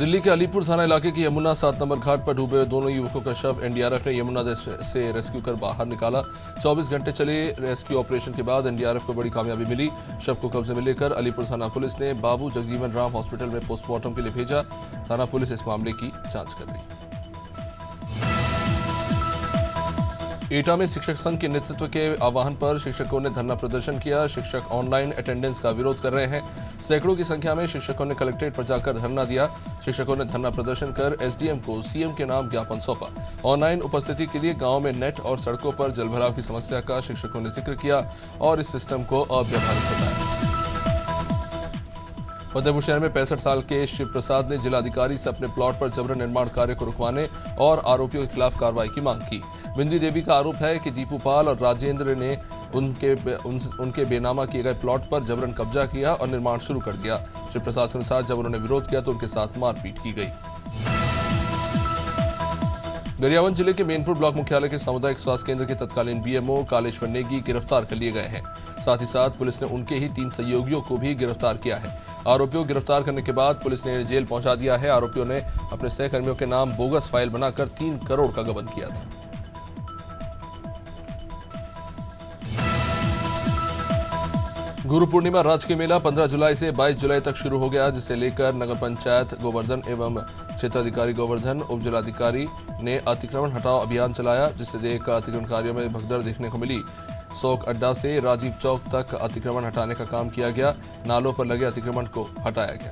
दिल्ली के अलीपुर थाना इलाके की यमुना 7 नंबर घाट पर डूबे दोनों युवकों का शव एनडीआरएफ ने यमुना से रेस्क्यू कर बाहर निकाला। 24 घंटे चले रेस्क्यू ऑपरेशन के बाद एनडीआरएफ को बड़ी कामयाबी मिली। शव को कब्जे में लेकर अलीपुर थाना पुलिस ने बाबू जगजीवन राम हॉस्पिटल में पोस्टमार्टम के लिए भेजा। थाना पुलिस इस मामले की जांच कर रही है। एटा में शिक्षक संघ के नेतृत्व के आह्वान पर शिक्षकों ने धरना प्रदर्शन किया। शिक्षक ऑनलाइन अटेंडेंस का विरोध कर रहे हैं। सैकड़ों की संख्या में शिक्षकों ने कलेक्ट्रेट पर जाकर धरना दिया। शिक्षकों ने धरना प्रदर्शन कर एसडीएम को सीएम के नाम ज्ञापन सौंपा। ऑनलाइन उपस्थिति के लिए गांव में नेट और सड़कों पर जलभराव की समस्या का शिक्षकों ने जिक्र किया और इस सिस्टम को अव्यावहारिक बताया। फतेहपुर शहर में 65 साल के शिव प्रसाद ने जिलाधिकारी से अपने प्लॉट पर जबरन निर्माण कार्य को रुकवाने और आरोपियों के खिलाफ कार्रवाई की मांग की। बिंदी देवी का आरोप है कि दीपू पाल और राजेंद्र ने उनके बेनामा किए गए प्लॉट पर जबरन कब्जा किया और निर्माण शुरू कर दिया। शिव प्रसाद के अनुसार जब उन्होंने विरोध किया तो उनके साथ मारपीट की गई। गरियाबंद जिले के मेनपुर ब्लॉक मुख्यालय के सामुदायिक स्वास्थ्य केंद्र के तत्कालीन बीएमओ कालेश्वर नेगी गिरफ्तार कर लिए गए हैं। साथ ही साथ पुलिस ने उनके ही 3 सहयोगियों को भी गिरफ्तार किया है। आरोपियों को गिरफ्तार करने के बाद पुलिस ने जेल पहुंचा दिया है। आरोपियों ने अपने सहकर्मियों के नाम बोगस फाइल बनाकर 3 करोड़ का गबन किया था। गुरु पूर्णिमा राजकीय मेला 15 जुलाई से 22 जुलाई तक शुरू हो गया, जिसे लेकर नगर पंचायत गोवर्धन एवं क्षेत्राधिकारी गोवर्धन उप जिलाधिकारी ने अतिक्रमण हटाओ अभियान चलाया, जिसे देख अतिक्रमणकारियों में भगदड़ देखने को मिली। शौक अड्डा से राजीव चौक तक अतिक्रमण हटाने का काम किया गया। नालों पर लगे अतिक्रमण को हटाया गया।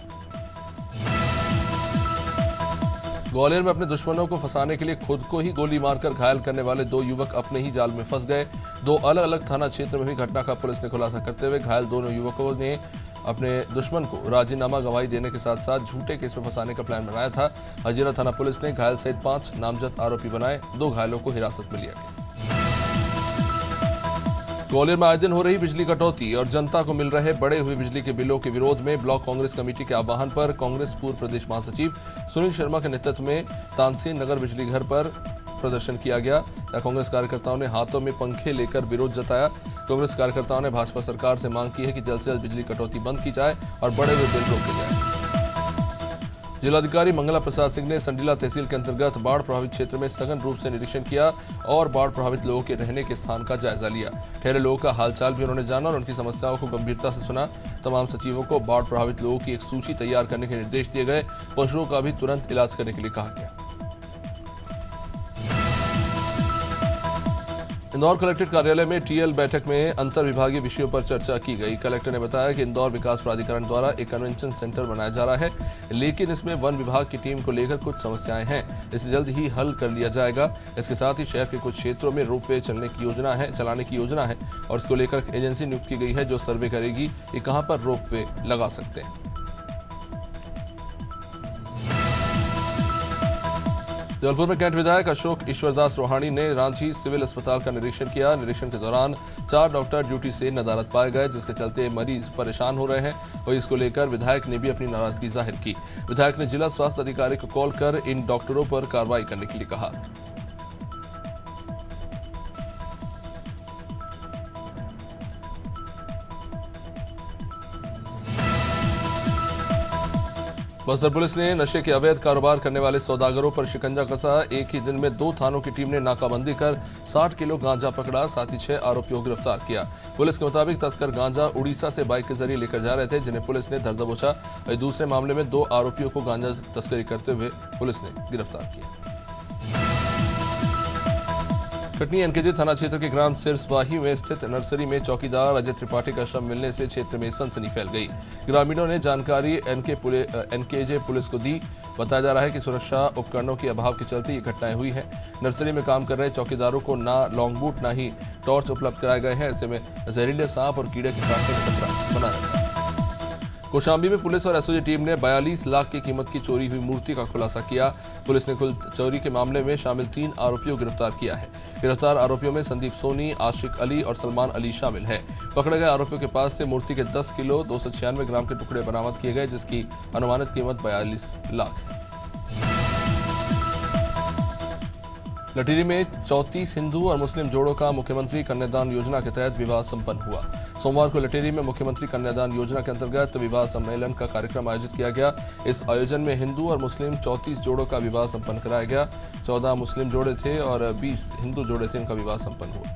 ग्वालियर में अपने दुश्मनों को फंसाने के लिए खुद को ही गोली मारकर घायल करने वाले 2 युवक अपने ही जाल में फंस गए। 2 अलग अलग थाना क्षेत्र में हुई घटना का पुलिस ने खुलासा करते हुए घायल दोनों युवकों ने अपने दुश्मन को राजीनामा गवाही देने के साथ साथ झूठे केस में फंसाने का प्लान बनाया था। हजीरा थाना पुलिस ने घायल सहित 5 नामजद आरोपी बनाए। 2 घायलों को हिरासत में लिया गया। ग्वालियर में आए दिन हो रही बिजली कटौती और जनता को मिल रहे बढ़े हुए बिजली के बिलों के विरोध में ब्लॉक कांग्रेस कमेटी के आह्वान पर कांग्रेस पूर्व प्रदेश महासचिव सुनील शर्मा के नेतृत्व में तानसेन नगर बिजली घर पर प्रदर्शन किया गया। कांग्रेस कार्यकर्ताओं ने हाथों में पंखे लेकर विरोध जताया। कांग्रेस कार्यकर्ताओं ने भाजपा सरकार से मांग की है कि जल्द से जल्द बिजली कटौती बंद की जाए और बढ़े हुए बिल रोके जाए। जिलाधिकारी मंगला प्रसाद सिंह ने संडीला तहसील के अंतर्गत बाढ़ प्रभावित क्षेत्र में सघन रूप से निरीक्षण किया और बाढ़ प्रभावित लोगों के रहने के स्थान का जायजा लिया। ठहरे लोगों का हालचाल भी उन्होंने जाना और उनकी समस्याओं को गंभीरता से सुना। तमाम सचिवों को बाढ़ प्रभावित लोगों की एक सूची तैयार करने के निर्देश दिए गए। पशुओं का भी तुरंत इलाज करने के लिए कहा गया। इंदौर कलेक्ट्रेट कार्यालय में टीएल बैठक में अंतर विभागीय विषयों पर चर्चा की गई। कलेक्टर ने बताया कि इंदौर विकास प्राधिकरण द्वारा एक कन्वेंशन सेंटर बनाया जा रहा है, लेकिन इसमें वन विभाग की टीम को लेकर कुछ समस्याएं हैं। इसे जल्द ही हल कर लिया जाएगा। इसके साथ ही शहर के कुछ क्षेत्रों में रोपवे चलाने की योजना है और इसको लेकर एजेंसी नियुक्त की गई है जो सर्वे करेगी कि कहां पर रोपवे लगा सकते हैं। जबलपुर में कैंट विधायक अशोक ईश्वरदास रोहाणी ने रांची सिविल अस्पताल का निरीक्षण किया। निरीक्षण के दौरान 4 डॉक्टर ड्यूटी से नदारद पाए गए, जिसके चलते मरीज परेशान हो रहे हैं और इसको लेकर विधायक ने भी अपनी नाराजगी जाहिर की। विधायक ने जिला स्वास्थ्य अधिकारी को कॉल कर इन डॉक्टरों पर कार्रवाई करने के लिए कहा। बस्तर पुलिस ने नशे के अवैध कारोबार करने वाले सौदागरों पर शिकंजा कसा। एक ही दिन में 2 थानों की टीम ने नाकाबंदी कर 60 किलो गांजा पकड़ा। साथ ही 6 आरोपियों को गिरफ्तार किया। पुलिस के मुताबिक तस्कर गांजा उड़ीसा से बाइक के जरिए लेकर जा रहे थे, जिन्हें पुलिस ने धर दबोचा। दूसरे मामले में 2 आरोपियों को गांजा तस्करी करते हुए पुलिस ने गिरफ्तार किया। कटनी एनकेजे थाना क्षेत्र के ग्राम सिरस्वाही में स्थित नर्सरी में चौकीदार अजय त्रिपाठी का शव मिलने से क्षेत्र में सनसनी फैल गई। ग्रामीणों ने जानकारी एनकेजे पुलिस को दी। बताया जा रहा है कि सुरक्षा उपकरणों के अभाव के चलते ये घटनाएं हुई हैं। नर्सरी में काम कर रहे चौकीदारों को ना लॉन्ग बूट ना ही टॉर्च उपलब्ध कराए गए हैं। ऐसे में जहरीले सांप और कीड़े के काटने का खतरा बना रहता है। कौशाम्बी में पुलिस और एसओजी टीम ने 42 लाख की कीमत की चोरी हुई मूर्ति का खुलासा किया। पुलिस ने कुल चोरी के मामले में शामिल 3 आरोपियों को गिरफ्तार किया है। गिरफ्तार आरोपियों में संदीप सोनी, आशिक अली और सलमान अली शामिल है। पकड़े गए आरोपियों के पास से मूर्ति के 10 किलो 296 ग्राम के टुकड़े बरामद किए गए, जिसकी अनुमानित कीमत 42 लाख है। लटेरी में 34 हिंदू और मुस्लिम जोड़ों का मुख्यमंत्री कन्यादान योजना के तहत विवाह संपन्न हुआ। सोमवार को लटेरी में मुख्यमंत्री कन्यादान योजना के अंतर्गत विवाह सम्मेलन का कार्यक्रम आयोजित किया गया। इस आयोजन में हिंदू और मुस्लिम 34 जोड़ों का विवाह संपन्न कराया गया। 14 मुस्लिम जोड़े थे और 20 हिंदू जोड़े थे, इनका विवाह संपन्न हुआ।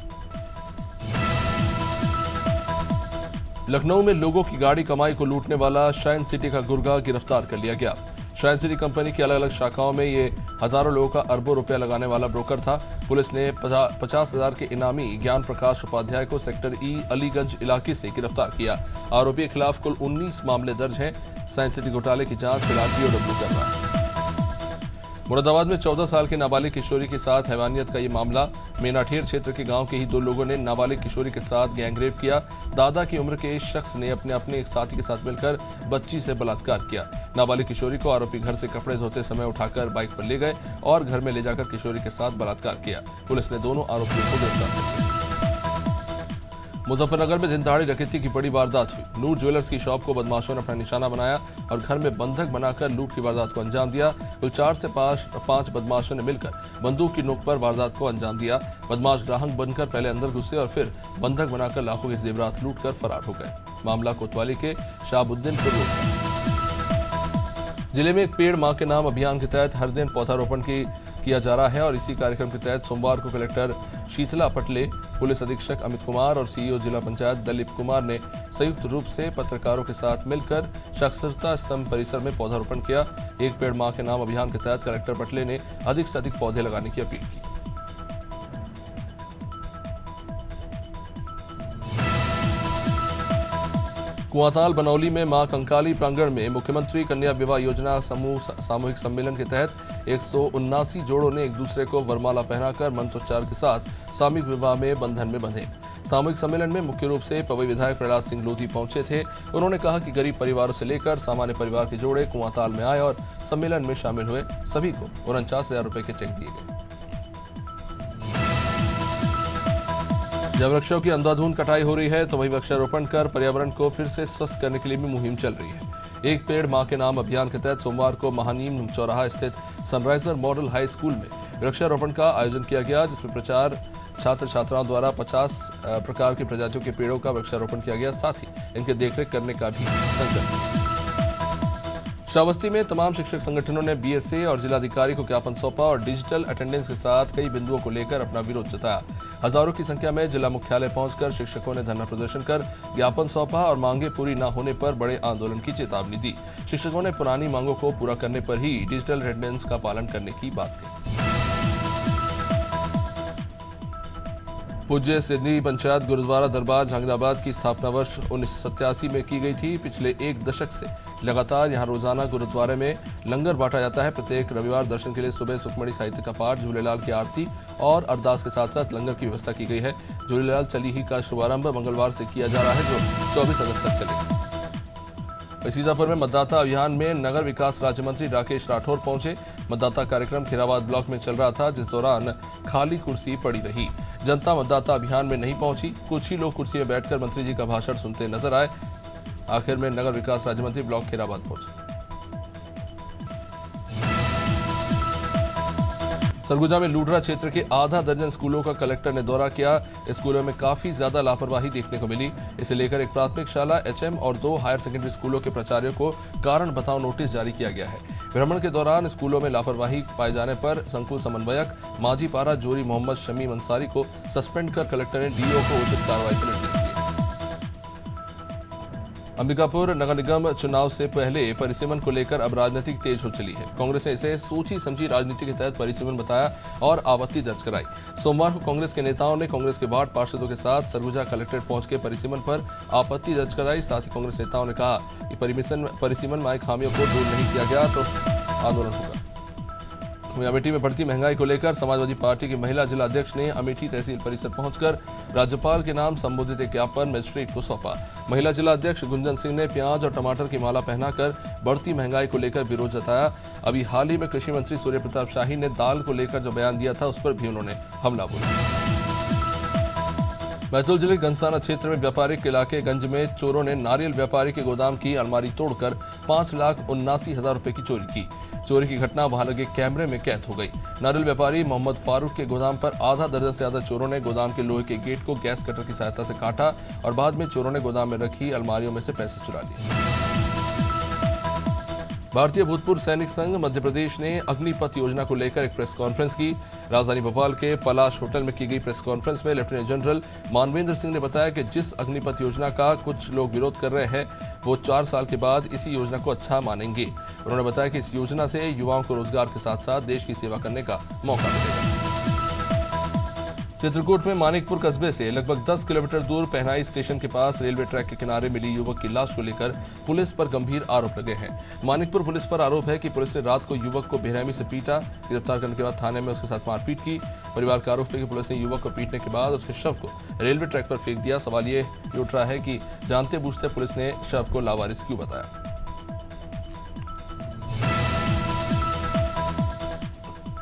लखनऊ में लोगों की गाड़ी कमाई को लूटने वाला शाइन सिटी का गुर्गा गिरफ्तार कर लिया गया। शाइन सिटी कंपनी की अलग अलग शाखाओं में ये हजारों लोगों का अरबों रुपया लगाने वाला ब्रोकर था। पुलिस ने 50,000 के इनामी ज्ञान प्रकाश उपाध्याय को सेक्टर ई अलीगंज इलाके से गिरफ्तार किया। आरोपी के खिलाफ कुल 19 मामले दर्ज हैं। शाइन सिटी घोटाले की जांच फिलहाल पीओडब्ल्यू कर रहा है। मुरादाबाद में 14 साल के नाबालिग किशोरी के साथ हैवानियत का ये मामला। मेनाठेर क्षेत्र के गांव के ही दो लोगों ने नाबालिग किशोरी के साथ गैंगरेप किया। दादा की उम्र के इस शख्स ने अपने एक साथी के साथ मिलकर बच्ची से बलात्कार किया। नाबालिग किशोरी को आरोपी घर से कपड़े धोते समय उठाकर बाइक पर ले गए और घर में ले जाकर किशोरी के साथ बलात्कार किया। पुलिस ने दोनों आरोपियों को गिरफ्तार कर लिया। मुजफ्फरनगर में दिन दहाड़े डकैती की बड़ी वारदात हुई। नूर ज्वेलर्स की शॉप को बदमाशों ने अपना निशाना बनाया और घर में बंधक बनाकर लूट की वारदात को अंजाम दिया। कुल 4 से 5 बदमाशों ने मिलकर बंदूक की नोक पर वारदात को अंजाम दिया। बदमाश ग्राहक बनकर पहले अंदर घुसे और फिर बंधक बनाकर लाखों के जेवरात लूट कर फरार हो गए। मामला कोतवाली के शाहबुद्दीनपुर रोड का। जिले में एक पेड़ मां के नाम अभियान के तहत हर दिन पौधारोपण किया जा रहा है और इसी कार्यक्रम के तहत सोमवार को कलेक्टर शीतला पटले, पुलिस अधीक्षक अमित कुमार और सीईओ जिला पंचायत दलीप कुमार ने संयुक्त रूप से पत्रकारों के साथ मिलकर साक्षरता स्तंभ परिसर में पौधारोपण किया। एक पेड़ मां के नाम अभियान के तहत कलेक्टर पटले ने अधिक से अधिक पौधे लगाने की अपील की। कुआंताल बनौली में मां कंकाली प्रांगण में मुख्यमंत्री कन्या विवाह योजना सामूहिक सम्मेलन के तहत 179 जोड़ों ने एक दूसरे को वरमाला पहनाकर मंत्रोच्चार के साथ सामूहिक विवाह में बंधन में बंधे। सामूहिक सम्मेलन में मुख्य रूप से पवई विधायक प्रहलाद सिंह लोधी पहुंचे थे। उन्होंने कहा कि गरीब परिवारों से लेकर सामान्य परिवार के जोड़े कुआंताल में आए और सम्मेलन में शामिल हुए। सभी को 49,000 रुपए के चेक दिए गए। जब वृक्षों की अंधाधुंध कटाई हो रही है तो वही वृक्षारोपण कर पर्यावरण को फिर से स्वस्थ करने के लिए भी मुहिम चल रही है। एक पेड़ मां के नाम अभियान के तहत सोमवार को महानीम चौराहा स्थित सनराइजर मॉडल हाई स्कूल में वृक्षारोपण का आयोजन किया गया, जिसमें प्रचार छात्र छात्राओं द्वारा 50 प्रकार की प्रजातियों के पेड़ों का वृक्षारोपण किया गया। साथ ही इनके देखरेख करने का भी संकल्प लिया। श्रावस्ती में तमाम शिक्षक संगठनों ने बीएसए और जिलाधिकारी को ज्ञापन सौंपा और डिजिटल अटेंडेंस के साथ कई बिंदुओं को लेकर अपना विरोध जताया। हजारों की संख्या में जिला मुख्यालय पहुंचकर शिक्षकों ने धरना प्रदर्शन कर ज्ञापन सौंपा और मांगे पूरी न होने पर बड़े आंदोलन की चेतावनी दी। शिक्षकों ने पुरानी मांगों को पूरा करने पर ही डिजिटल अटेंडेंस का पालन करने की बात कही। पूज्य सिडनी पंचायत गुरुद्वारा दरबार जहांगीराबाद की स्थापना वर्ष 1987 में की गई थी। पिछले एक दशक से लगातार यहां रोजाना गुरुद्वारे में लंगर बांटा जाता है। प्रत्येक रविवार दर्शन के लिए सुबह सुखमणी साहित्य का पाठ, झूलेलाल की आरती और अरदास के साथ साथ लंगर की व्यवस्था की गई है। झूलेलाल चली ही का शुभारंभ मंगलवार से किया जा रहा है, जो 24 अगस्त तक चलेगा। सीतापुर में मतदाता अभियान में नगर विकास राज्य मंत्री राकेश राठौर पहुंचे। मतदाता कार्यक्रम खिराबाद ब्लॉक में चल रहा था, जिस दौरान खाली कुर्सी पड़ी रही। जनता मतदाता अभियान में नहीं पहुंची। कुछ ही लोग कुर्सी में बैठकर मंत्री जी का भाषण सुनते नजर आए। आखिर में नगर विकास राज्य मंत्री ब्लॉक खिराबाद पहुंचे। सरगुजा में लूडरा क्षेत्र के आधा दर्जन स्कूलों का कलेक्टर ने दौरा किया। स्कूलों में काफी ज्यादा लापरवाही देखने को मिली। इसे लेकर एक प्राथमिक शाला, एचएम और 2 हायर सेकेंडरी स्कूलों के प्राचार्यों को कारण बताओ नोटिस जारी किया गया है। भ्रमण के दौरान स्कूलों में लापरवाही पाए जाने पर संकुल समन्वयक माजीपारा जोरी मोहम्मद शमीम अंसारी को सस्पेंड कर कलेक्टर ने डीओ को उचित कार्रवाई के निर्देश दिए। अंबिकापुर नगर निगम चुनाव से पहले परिसीमन को लेकर अब राजनीतिक तेज हो चली है। कांग्रेस ने इसे सोची समझी राजनीति के तहत परिसीमन बताया और आपत्ति दर्ज कराई। सोमवार को कांग्रेस के नेताओं ने कांग्रेस के वार्ड पार्षदों के साथ सरगुजा कलेक्ट्रेट पहुंच के परिसीमन पर आपत्ति दर्ज कराई। साथ ही कांग्रेस नेताओं ने कहा कि परिसीमन में आए खामियों को दूर नहीं किया गया तो आंदोलन होगा। अमेठी में बढ़ती महंगाई को लेकर समाजवादी पार्टी की महिला जिला अध्यक्ष ने अमेठी तहसील परिसर पहुंचकर राज्यपाल के नाम संबोधित एक ज्ञापन मजिस्ट्रेट को सौंपा। महिला जिला अध्यक्ष गुंजन सिंह ने प्याज और टमाटर की माला पहनाकर बढ़ती महंगाई को लेकर विरोध जताया। अभी हाल ही में कृषि मंत्री सूर्य प्रताप शाही ने दाल को लेकर जो बयान दिया था, उस पर भी उन्होंने हमला बोला। बैतूल जिले गंजताना क्षेत्र में व्यापारिक इलाके गंज में चोरों ने नारियल व्यापारी के गोदाम की अलमारी तोड़कर 5,79,000 रुपए की चोरी की। चोरी की घटना वहां लगे कैमरे में कैद हो गई। नारियल व्यापारी मोहम्मद फारूक के गोदाम पर आधा दर्जन से ज्यादा चोरों ने गोदाम के लोहे के गेट को गैस कटर की सहायता से काटा और बाद में चोरों ने गोदाम में रखी अलमारियों में से पैसे चुरा लिए। भारतीय भूतपूर्व सैनिक संघ मध्य प्रदेश ने अग्निपथ योजना को लेकर एक प्रेस कॉन्फ्रेंस की। राजधानी भोपाल के पलाश होटल में की गई प्रेस कॉन्फ्रेंस में लेफ्टिनेंट जनरल मानवेंद्र सिंह ने बताया कि जिस अग्निपथ योजना का कुछ लोग विरोध कर रहे हैं वो 4 साल के बाद इसी योजना को अच्छा मानेंगे। उन्होंने बताया कि इस योजना से युवाओं को रोजगार के साथ साथ देश की सेवा करने का मौका मिलेगा। चित्रकूट में मानिकपुर कस्बे से लगभग 10 किलोमीटर दूर पहनाई स्टेशन के पास रेलवे ट्रैक के किनारे मिली युवक की लाश को लेकर पुलिस पर गंभीर आरोप लगे हैं। मानिकपुर पुलिस पर आरोप है कि पुलिस ने रात को युवक को बेरहमी से पीटा। गिरफ्तार करने के बाद थाने में उसके साथ मारपीट की। परिवार का आरोप है कि पुलिस ने युवक को पीटने के बाद उसके शव को रेलवे ट्रैक पर फेंक दिया। सवाल ये उठ रहा है कि जानते बूझते पुलिस ने शव को लावारिस क्यों बताया।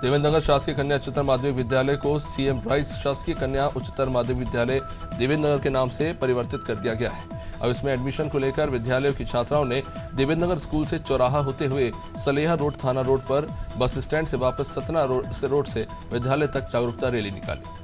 देवेंद्रनगर शासकीय कन्या उच्चतर माध्यमिक विद्यालय को सीएम राइस शासकीय कन्या उच्चतर माध्यमिक विद्यालय देवेंद्रनगर के नाम से परिवर्तित कर दिया गया है। अब इसमें एडमिशन को लेकर विद्यालयों की छात्राओं ने देवेंद्रनगर स्कूल से चौराहा होते हुए सलेहा रोड थाना रोड पर बस स्टैंड से वापस सतना रोड से विद्यालय तक जागरूकता रैली निकाली।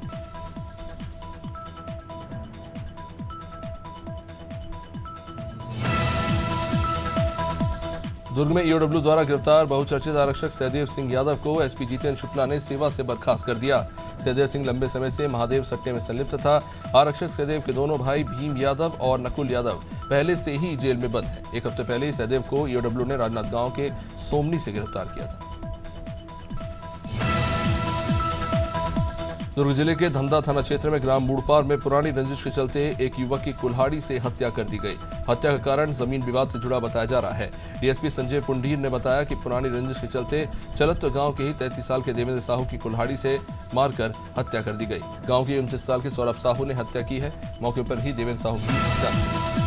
दुर्ग में ईओडब्ल्यू द्वारा गिरफ्तार बहुचर्चित आरक्षक सहदेव सिंह यादव को एसपी जितेंद्र शुक्ला ने सेवा से बर्खास्त कर दिया। सहदेव सिंह लंबे समय से महादेव सट्टे में संलिप्त था। आरक्षक सहदेव के दोनों भाई भीम यादव और नकुल यादव पहले से ही जेल में बंद हैं। एक हफ्ते पहले ही सहदेव को ईओडब्ल्यू ने राजनांदगांव के सोमनी से गिरफ्तार किया था। दुर्ग जिले के धमदा थाना क्षेत्र में ग्राम बूढ़पार में पुरानी रंजिश के चलते एक युवक की कुल्हाड़ी से हत्या कर दी गई। हत्या का कारण जमीन विवाद से जुड़ा बताया जा रहा है। डीएसपी संजय पुंडीर ने बताया कि पुरानी रंजिश के चलते चलत्व गांव के ही 33 साल के देवेंद्र साहू की कुल्हाड़ी से मारकर हत्या कर दी गई। गांव के 29 साल के सौरभ साहू ने हत्या की है। मौके पर ही देवेंद्र साहू की जांच।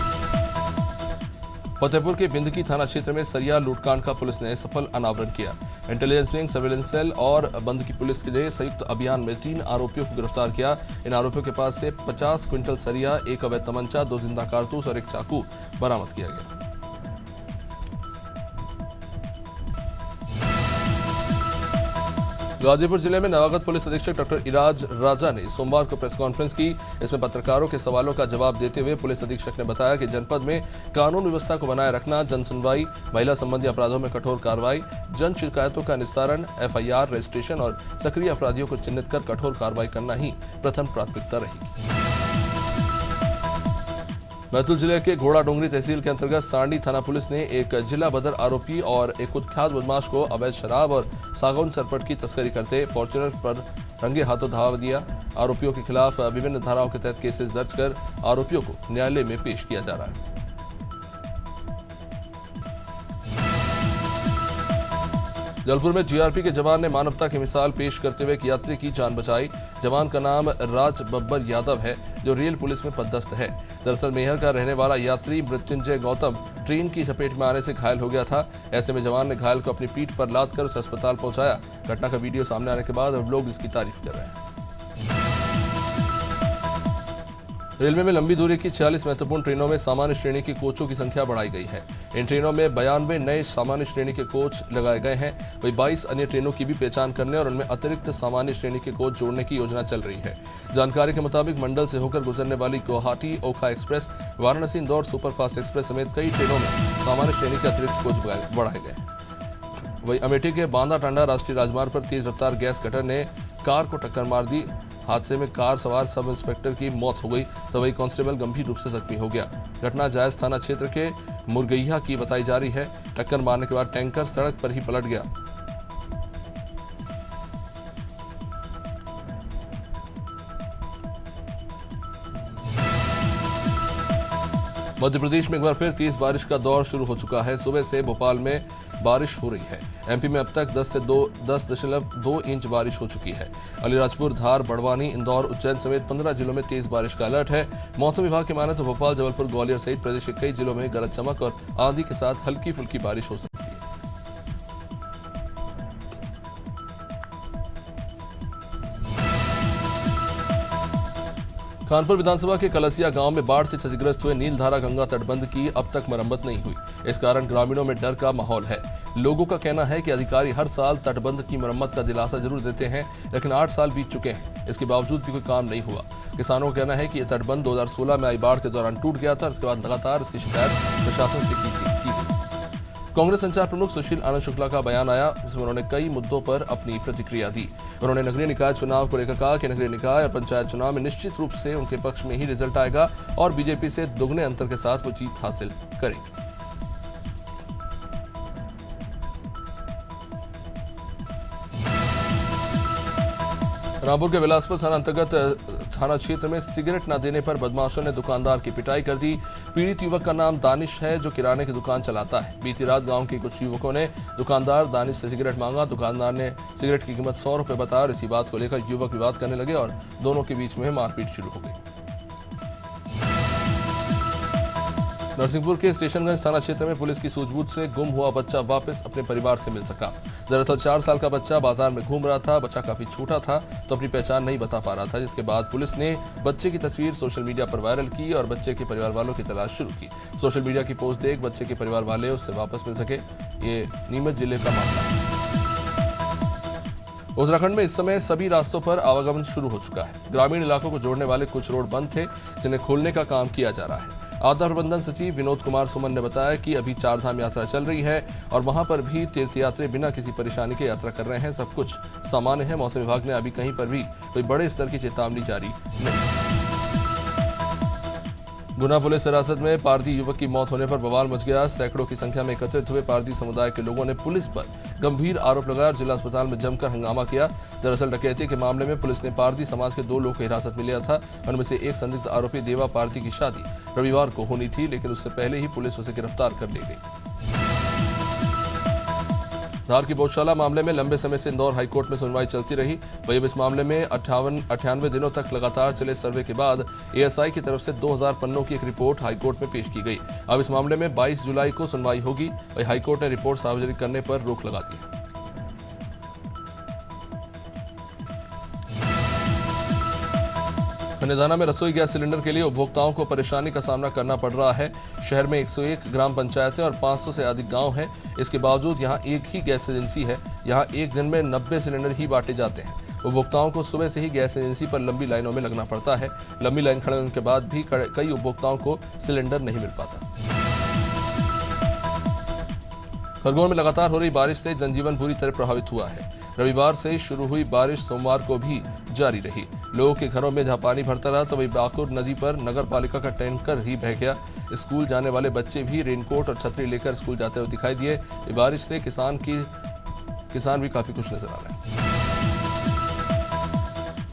फतेहपुर के बिंदकी थाना क्षेत्र में सरिया लूटकांड का पुलिस ने सफल अनावरण किया। इंटेलिजेंस विंग, सर्वेलेंस सेल और बंद की पुलिस ने संयुक्त अभियान में 3 आरोपियों को गिरफ्तार किया। इन आरोपियों के पास से 50 क्विंटल सरिया, 1 अवैध तमंचा, 2 जिंदा कारतूस और 1 चाकू बरामद किया गया। गाजीपुर जिले में नवागत पुलिस अधीक्षक डॉक्टर इराज राजा ने सोमवार को प्रेस कॉन्फ्रेंस की। इसमें पत्रकारों के सवालों का जवाब देते हुए पुलिस अधीक्षक ने बताया कि जनपद में कानून व्यवस्था को बनाए रखना, जन सुनवाई, महिला संबंधी अपराधों में कठोर कार्रवाई, जन शिकायतों का निस्तारण, एफआईआर रजिस्ट्रेशन और सक्रिय अपराधियों को चिन्हित कर कठोर कार्रवाई करना ही प्रथम प्राथमिकता रहेगी। बैतूल जिले के घोड़ा डोंगरी तहसील के अंतर्गत सांडी थाना पुलिस ने एक जिला बदर आरोपी और एक कुख्यात बदमाश को अवैध शराब और सागौन सरपट की तस्करी करते फॉर्च्यूनर पर रंगे हाथों धावा दिया। आरोपियों के खिलाफ विभिन्न धाराओं के तहत केसेस दर्ज कर आरोपियों को न्यायालय में पेश किया जा रहा है। जबलपुर में जीआरपी के जवान ने मानवता की मिसाल पेश करते हुए एक यात्री की जान बचाई। जवान का नाम राज बब्बर यादव है, जो रेल पुलिस में पदस्थ है। दरअसल मेहर का रहने वाला यात्री मृत्युंजय गौतम ट्रेन की चपेट में आने से घायल हो गया था। ऐसे में जवान ने घायल को अपनी पीठ पर लाद कर उसे अस्पताल पहुंचाया। घटना का वीडियो सामने आने के बाद अब लोग इसकी तारीफ कर रहे हैं। रेलवे में लंबी दूरी की 46 महत्वपूर्ण ट्रेनों में सामान्य श्रेणी की कोचों की संख्या बढ़ाई गई है। इन ट्रेनों में 92 नए सामान्य श्रेणी के कोच लगाए गए हैं। वहीं 22 अन्य ट्रेनों की भी पहचान करने और उनमें अतिरिक्त सामान्य श्रेणी के कोच जोड़ने की योजना चल रही है। जानकारी के मुताबिक मंडल से होकर गुजरने वाली Guwahati Okha express, Varanasi Indore superfast express समेत कई ट्रेनों में सामान्य श्रेणी के अतिरिक्त कोच बढ़ाए गए। वहीं अमेठी के बांदा टांडा राष्ट्रीय राजमार्ग पर तेज रफ्तार गैस कटर ने कार को टक्कर मार दी। हादसे में कार सवार सब इंस्पेक्टर की मौत हो गई, तो वही कांस्टेबल गंभीर रूप से जख्मी हो गया। घटना जायज थाना क्षेत्र के मुरगैया की बताई जा रही है। टक्कर मारने के बाद टैंकर सड़क पर ही पलट गया। मध्य प्रदेश में एक बार फिर तेज बारिश का दौर शुरू हो चुका है। सुबह से भोपाल में बारिश हो रही है। एमपी में अब तक 10.2 इंच बारिश हो चुकी है। अलीराजपुर, धार, बड़वानी, इंदौर, उज्जैन समेत 15 जिलों में तेज बारिश का अलर्ट है। मौसम विभाग की माने तो भोपाल, जबलपुर, ग्वालियर सहित प्रदेश के कई जिलों में गरज चमक और आंधी के साथ हल्की फुल्की बारिश हो सकती है। कानपुर विधानसभा के कलसिया गांव में बाढ़ से क्षतिग्रस्त हुए नीलधारा गंगा तटबंध की अब तक मरम्मत नहीं हुई। इस कारण ग्रामीणों में डर का माहौल है। लोगों का कहना है कि अधिकारी हर साल तटबंध की मरम्मत का दिलासा जरूर देते हैं, लेकिन 8 साल बीत चुके हैं, इसके बावजूद भी कोई काम नहीं हुआ। किसानों का कहना है कि यह तटबंध 2016 में आई बाढ़ के दौरान टूट गया था। इसके बाद लगातार इसकी शिकायत प्रशासन से की गई। कांग्रेस संचार प्रमुख सुशील आनंद शुक्ला का बयान आया, जिसमें उन्होंने कई मुद्दों पर अपनी प्रतिक्रिया दी। उन्होंने नगरीय निकाय चुनाव को लेकर कहा कि नगरीय निकाय और पंचायत चुनाव में निश्चित रूप से उनके पक्ष में ही रिजल्ट आएगा और बीजेपी से दोगुने अंतर के साथ वो जीत हासिल करेगी। रामपुर के बिलासपुर थाना अंतर्गत थाना क्षेत्र में सिगरेट न देने पर बदमाशों ने दुकानदार की पिटाई कर दी। पीड़ित युवक का नाम दानिश है, जो किराने की दुकान चलाता है। बीती रात गांव के कुछ युवकों ने दुकानदार दानिश से सिगरेट मांगा। दुकानदार ने सिगरेट की कीमत 100 रुपये बताया और इसी बात को लेकर युवक विवाद करने लगे और दोनों के बीच में मारपीट शुरू हो गई। नरसिंहपुर के स्टेशनगंज थाना क्षेत्र में पुलिस की सूझबूझ से गुम हुआ बच्चा वापस अपने परिवार से मिल सका। दरअसल 4 साल का बच्चा बाजार में घूम रहा था। बच्चा काफी छोटा था तो अपनी पहचान नहीं बता पा रहा था, जिसके बाद पुलिस ने बच्चे की तस्वीर सोशल मीडिया पर वायरल की और बच्चे के परिवार वालों की तलाश शुरू की। सोशल मीडिया की पोस्ट देख बच्चे के परिवार वाले उससे वापस मिल सके। ये नीमच जिले का मामला है। उत्तराखंड में इस समय सभी रास्तों पर आवागमन शुरू हो चुका है। ग्रामीण इलाकों को जोड़ने वाले कुछ रोड बंद थे, जिन्हें खोलने का काम किया जा रहा है। आपदा प्रबंधन सचिव विनोद कुमार सुमन ने बताया कि अभी 4 धाम यात्रा चल रही है और वहां पर भी तीर्थयात्री बिना किसी परेशानी के यात्रा कर रहे हैं। सब कुछ सामान्य है। मौसम विभाग ने अभी कहीं पर भी कोई बड़े स्तर की चेतावनी जारी नहीं। गुना पुलिस हिरासत में पारधी युवक की मौत होने पर बवाल मच गया। सैकड़ों की संख्या में एकत्रित हुए पारधी समुदाय के लोगों ने पुलिस पर गंभीर आरोप लगाया और जिला अस्पताल में जमकर हंगामा किया। दरअसल डकैती के मामले में पुलिस ने पारधी समाज के 2 लोग को हिरासत में लिया था। उनमें से एक संदिग्ध आरोपी देवा पारधी की शादी रविवार को होनी थी, लेकिन उससे पहले ही पुलिस उसे गिरफ्तार कर ले गई। धार की पौधशाला मामले में लंबे समय से इंदौर हाईकोर्ट में सुनवाई चलती रही। वहीं अब इस मामले में 98 दिनों तक लगातार चले सर्वे के बाद एएसआई की तरफ से 2000 पन्नों की एक रिपोर्ट हाईकोर्ट में पेश की गई। अब इस मामले में 22 जुलाई को सुनवाई होगी। वहीं हाईकोर्ट ने रिपोर्ट सार्वजनिक करने पर रोक लगा दी है। खनेदाना में रसोई गैस सिलेंडर के लिए उपभोक्ताओं को परेशानी का सामना करना पड़ रहा है। शहर में 101 ग्राम पंचायतें और 500 से अधिक गांव हैं। इसके बावजूद यहां एक ही गैस एजेंसी है। यहां एक दिन में 90 सिलेंडर ही बांटे जाते हैं। उपभोक्ताओं को सुबह से ही गैस एजेंसी पर लंबी लाइनों में लगना पड़ता है। लंबी लाइन खड़े होने के बाद भी कई उपभोक्ताओं को सिलेंडर नहीं मिल पाता। खरगोन में लगातार हो रही बारिश से जनजीवन बुरी तरह प्रभावित हुआ है। रविवार से शुरू हुई बारिश सोमवार को भी जारी रही। लोगों के घरों में जहां पानी भरता रहा तो वहीं बाकुर नदी पर नगर पालिका का टैंकर ही बह गया। स्कूल जाने वाले बच्चे भी रेनकोट और छतरी लेकर स्कूल जाते हुए दिखाई दिए। बारिश से किसान भी काफी खुश नजर आ रहे हैं।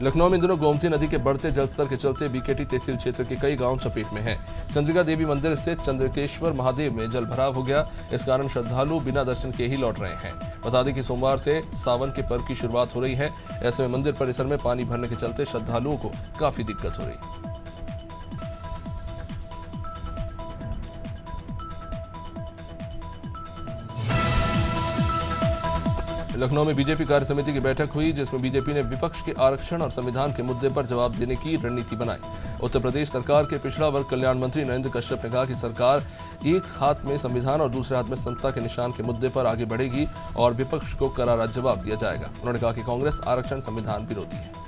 लखनऊ में इन दिनों गोमती नदी के बढ़ते जलस्तर के चलते बीकेटी तहसील क्षेत्र के कई गांव चपेट में हैं। चंद्रिका देवी मंदिर स्थित चंद्रकेश्वर महादेव में जल भराव हो गया। इस कारण श्रद्धालु बिना दर्शन के ही लौट रहे हैं। बता दें कि सोमवार से सावन के पर्व की शुरुआत हो रही है। ऐसे में मंदिर परिसर में पानी भरने के चलते श्रद्धालुओं को काफी दिक्कत हो रही है। लखनऊ में बीजेपी कार्य समिति की बैठक हुई, जिसमें बीजेपी ने विपक्ष के आरक्षण और संविधान के मुद्दे पर जवाब देने की रणनीति बनाई। उत्तर प्रदेश सरकार के पिछड़ा वर्ग कल्याण मंत्री नरेंद्र कश्यप ने कहा कि सरकार एक हाथ में संविधान और दूसरे हाथ में समता के निशान के मुद्दे पर आगे बढ़ेगी और विपक्ष को करारा जवाब दिया जाएगा। उन्होंने कहा कि कांग्रेस आरक्षण संविधान विरोधी है।